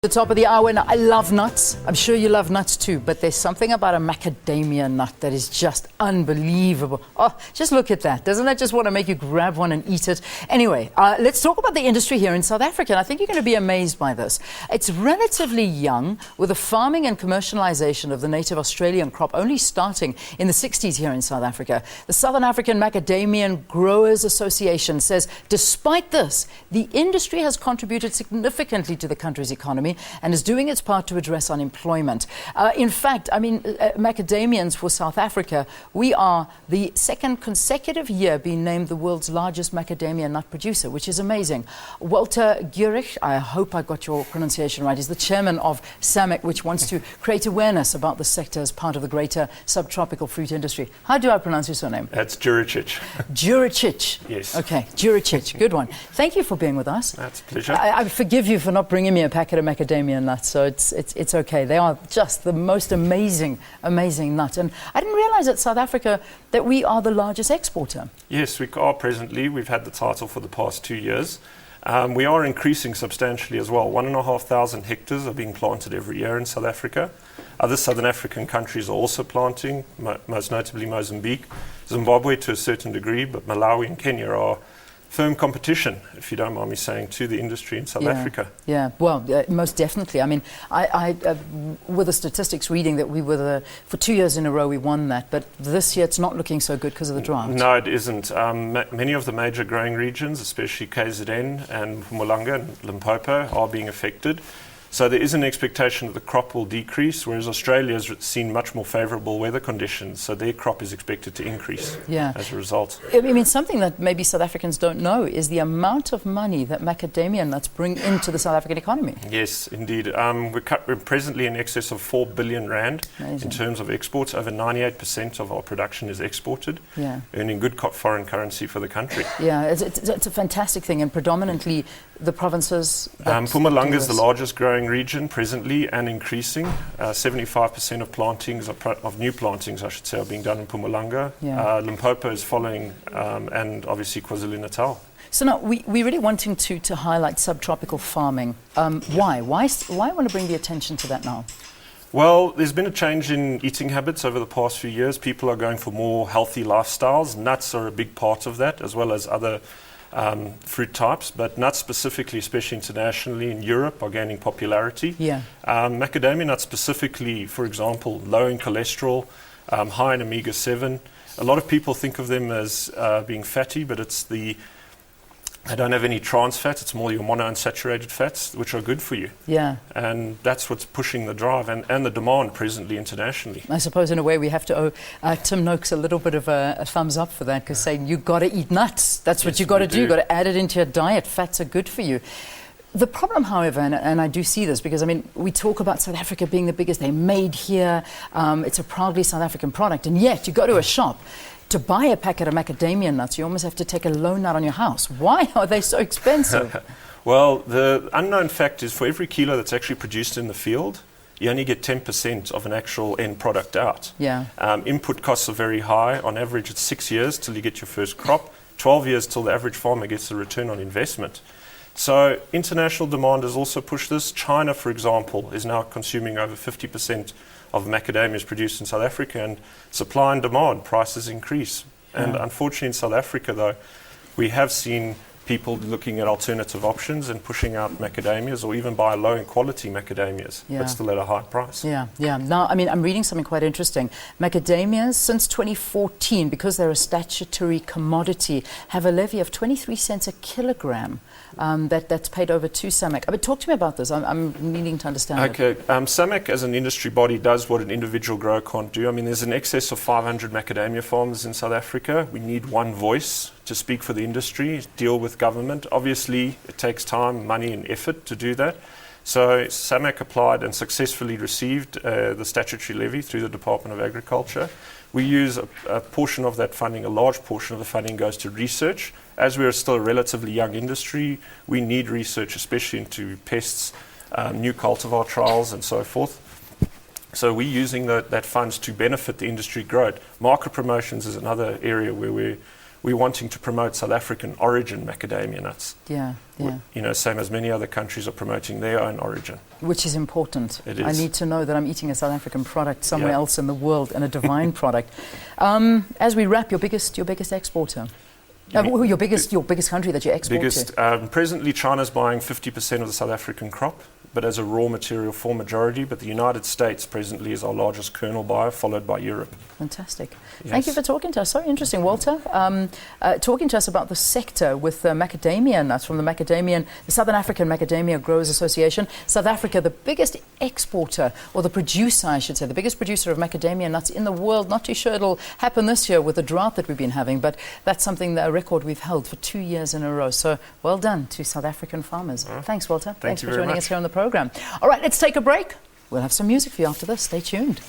The top of the hour, and I love nuts. I'm sure you love nuts too, but there's something about a macadamia nut that is just unbelievable. Oh, just look at that. Doesn't that just want to make you grab one and eat it? Anyway, let's talk about the industry here in South Africa, and I think you're going to be amazed by this. It's relatively young, with the farming and commercialization of the native Australian crop only starting in the 60s here in South Africa. The Southern African Macademia Growers Association says despite this, the industry has contributed significantly to the country's economy and is doing its part to address unemployment. In fact, macadamians for South Africa, we are the second consecutive year being named the world's largest macadamia nut producer, which is amazing. Walter Giuricich, I hope I got your pronunciation right, is the chairman of SAMAC, which wants to create awareness about the sector as part of the greater subtropical fruit industry. How do I pronounce your surname? That's Giuricich. Giuricich. Yes. Okay, Giuricich. Good one. Thank you for being with us. That's a pleasure. I forgive you for not bringing me a packet of macadamia nuts, so it's okay. They are just the most amazing nut. And I didn't realize at South Africa that we are the largest exporter. Yes, we are presently. We've had the title for the past 2 years. We are increasing substantially as well. 1,500 hectares are being planted every year in South Africa. Other Southern African countries are also planting, most notably Mozambique, Zimbabwe to a certain degree, but Malawi and Kenya are firm competition, if you don't mind me saying, to the industry in South Africa. Yeah, well, most definitely. I mean, I with the statistics reading that we were for 2 years in a row we won that, but this year it's not looking so good because of the drought. No, it isn't. Many of the major growing regions, especially KZN and Mpumalanga and Limpopo, are being affected. So there is an expectation that the crop will decrease, whereas Australia has seen much more favourable weather conditions, so their crop is expected to increase as a result. I mean, something that maybe South Africans don't know is the amount of money that macadamia nuts bring into the South African economy. Yes, indeed. We're presently in excess of 4 billion rand in terms of exports. Over 98% of our production is exported, earning good foreign currency for the country. Yeah, it's a fantastic thing, and predominantly the provinces. Mpumalanga is the largest growing region presently and increasing. 75% of plantings, of new plantings, I should say, are being done in Mpumalanga. Limpopo is following, and obviously KwaZulu-Natal. So now we're really wanting to highlight subtropical farming. Why want to bring the attention to that now? Well, there's been a change in eating habits over the past few years. People are going for more healthy lifestyles. Nuts are a big part of that, as well as other fruit types, but nuts specifically, especially internationally in Europe, are gaining popularity. Macadamia nuts specifically, for example, low in cholesterol, high in omega-7. A lot of people think of them as being fatty, but they don't have any trans fat. It's more your monounsaturated fats, which are good for you. And that's what's pushing the drive and the demand presently internationally. I suppose in a way we have to owe Tim Noakes a little bit of a thumbs up for that, because saying you've got to eat nuts. That's what you've got to do. You've got to add it into your diet. Fats are good for you. The problem, however, and I do see this because, I mean, we talk about South Africa being the biggest. They're made here. It's a proudly South African product. And yet you go to a shop to buy a packet of macadamia nuts, you almost have to take a loan out on your house. Why are they so expensive? Well, the unknown fact is for every kilo that's actually produced in the field, you only get 10% of an actual end product out. Input costs are very high. On average, it's 6 years till you get your first crop, 12 years till the average farmer gets the return on investment. So international demand has also pushed this. China, for example, is now consuming over 50% of macadamias produced in South Africa, and supply and demand prices increase. And unfortunately in South Africa, though, we have seen people looking at alternative options and pushing out macadamias, or even buy low in quality macadamias, but still at a high price. Now, I mean, I'm reading something quite interesting. Macadamias, since 2014, because they're a statutory commodity, have a levy of 23 cents a kilogram that's paid over to SAMAC. But talk to me about this. I'm needing to understand. Okay, SAMAC as an industry body does what an individual grower can't do. I mean, there's an excess of 500 macadamia farmers in South Africa. We need one voice to speak for the industry, deal with government. Obviously, it takes time, money and effort to do that. So SAMAC applied and successfully received the statutory levy through the Department of Agriculture. We use a portion of that funding, a large portion of the funding goes to research. As we are still a relatively young industry, we need research, especially into pests, new cultivar trials and so forth. So we're using that funds to benefit the industry growth. Market promotions is another area where we're wanting to promote South African origin macadamia nuts. Yeah, yeah. You know, same as many other countries are promoting their own origin. Which is important. It is. I need to know that I'm eating a South African product somewhere Yeah. else in the world, and a divine product. As we wrap, your biggest exporter. Your biggest country that you export to. Presently, China's buying 50% of the South African crop, but as a raw material for majority. But the United States presently is our largest kernel buyer, followed by Europe. Fantastic. Yes. Thank you for talking to us. So interesting, Walter. Talking to us about the sector with macadamia nuts from the Southern African Macademia Growers Association. South Africa, the biggest exporter, or the producer, I should say, the biggest producer of macadamia nuts in the world. Not too sure it'll happen this year with the drought that we've been having, but that's something, a record we've held for 2 years in a row. So well done to South African farmers. Thanks, Walter. Thanks for joining us here on the program. All right, let's take a break. We'll have some music for you after this. Stay tuned.